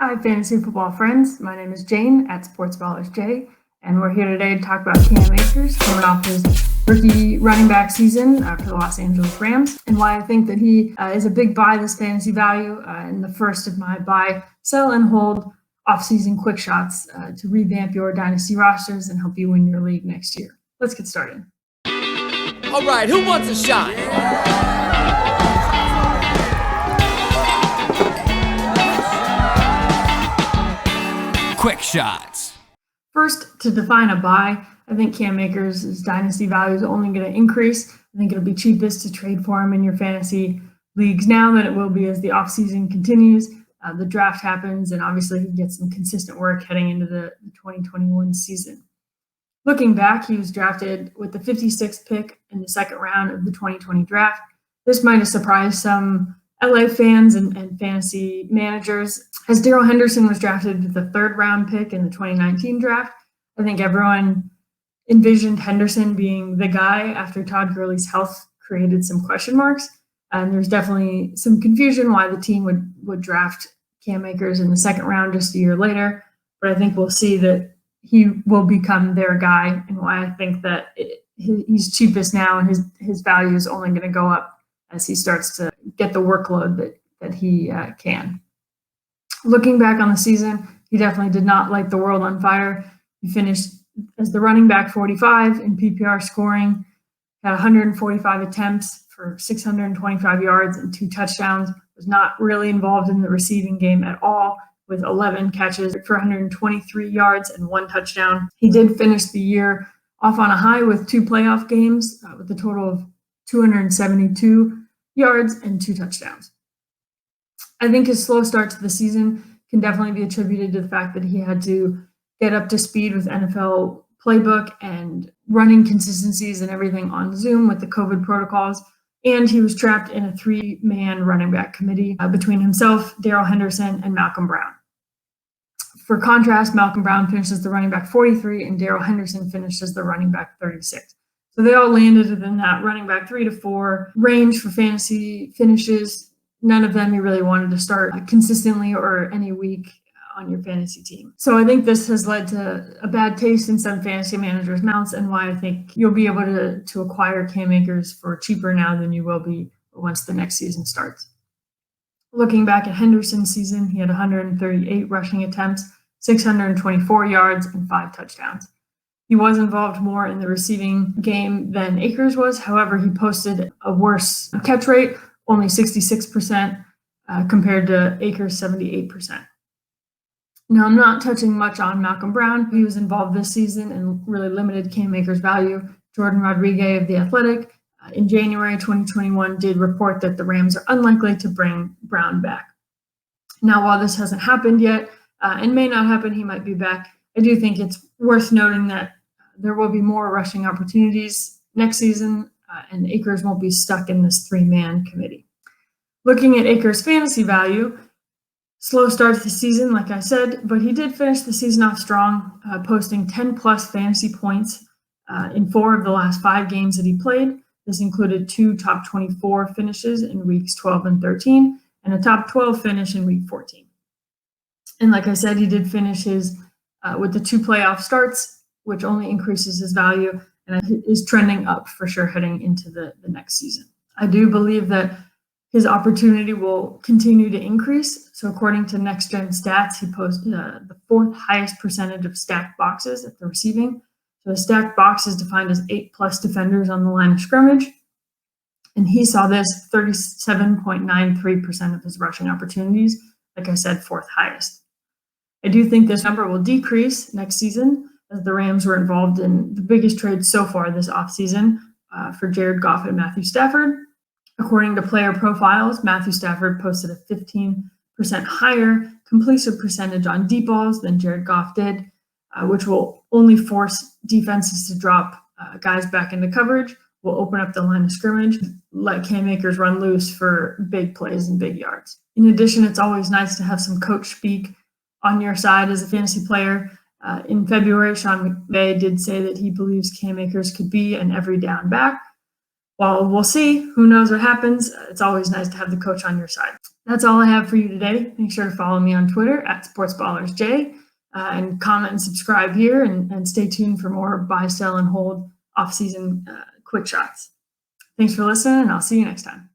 Hi, fantasy football friends. My name is Jane at SportsBallersJ, and we're here today to talk about Cam Akers coming off his rookie running back season for the Los Angeles Rams, and why I think that he is a big buy this fantasy value and the first of my buy, sell, and hold off-season quick shots to revamp your Dynasty rosters and help you win your league next year. Let's get started. All right, who wants a shot? Quick shots. First, to define a buy, I think Cam Akers' dynasty value is only going to increase. I think it'll be cheapest to trade for him in your fantasy leagues now than it will be as the offseason continues. The draft happens, and obviously he gets some consistent work heading into the 2021 season. Looking back, he was drafted with the 56th pick in the second round of the 2020 draft. This might have surprised some LA fans and fantasy managers, as Darrell Henderson was drafted with the third round pick in the 2019 draft. I think everyone envisioned Henderson being the guy after Todd Gurley's health created some question marks. And there's definitely some confusion why the team would draft Cam Akers in the second round just a year later. But I think we'll see that he will become their guy, and why I think that he's cheapest now, and his value is only going to go up as he starts to get the workload that he can. Looking back on the season, he definitely did not light the world on fire. He finished as the running back 45 in PPR scoring, had 145 attempts for 625 yards and 2 touchdowns, was not really involved in the receiving game at all, with 11 catches for 123 yards and 1 touchdown. He did finish the year off on a high with 2 playoff games with a total of 272 yards and 2 touchdowns. I think his slow start to the season can definitely be attributed to the fact that he had to get up to speed with NFL playbook and running consistencies and everything on Zoom with the COVID protocols. And he was trapped in a 3-man running back committee between himself, Darrell Henderson, and Malcolm Brown. For contrast, Malcolm Brown finished as the running back 43 and Darrell Henderson finished as the running back 36. So they all landed within that running back 3 to 4 range for fantasy finishes. None of them you really wanted to start consistently or any week on your fantasy team. So I think this has led to a bad taste in some fantasy managers' mouths, and why I think you'll be able to acquire Cam Akers for cheaper now than you will be once the next season starts. Looking back at Henderson's season, he had 138 rushing attempts, 624 yards, and 5 touchdowns. He was involved more in the receiving game than Akers was. However, he posted a worse catch rate, only 66% compared to Akers' 78%. Now, I'm not touching much on Malcolm Brown. He was involved this season and really limited Cam Akers' value. Jordan Rodriguez of The Athletic in January 2021 did report that the Rams are unlikely to bring Brown back. Now, while this hasn't happened yet and may not happen, he might be back. I do think it's worth noting that there will be more rushing opportunities next season, and Akers won't be stuck in this 3-man committee. Looking at Akers' fantasy value, slow start to the season, like I said, but he did finish the season off strong, posting 10-plus fantasy points in 4 of the last 5 games that he played. This included 2 top 24 finishes in weeks 12 and 13, and a top 12 finish in week 14. And like I said, he did finish his with the 2 playoff starts, which only increases his value and is trending up for sure heading into the next season. I do believe that his opportunity will continue to increase. So according to Next Gen Stats, he posted the 4th highest percentage of stacked boxes at the receiving. So a stacked box is defined as 8+ defenders on the line of scrimmage. And he saw this 37.93% of his rushing opportunities. Like I said, 4th highest. I do think this number will decrease next season, as the Rams were involved in the biggest trade so far this offseason for Jared Goff and Matthew Stafford. According to player profiles, Matthew Stafford posted a 15% higher completion percentage on deep balls than Jared Goff did, which will only force defenses to drop guys back into coverage, will open up the line of scrimmage, let Cam Akers run loose for big plays and big yards. In addition, it's always nice to have some coach speak on your side as a fantasy player. In February, Sean McVay did say that he believes Cam Akers could be an every down back. Well, we'll see. Who knows what happens? It's always nice to have the coach on your side. That's all I have for you today. Make sure to follow me on Twitter at SportsballersJ and comment and subscribe here and stay tuned for more buy, sell, and hold off-season quick shots. Thanks for listening, and I'll see you next time.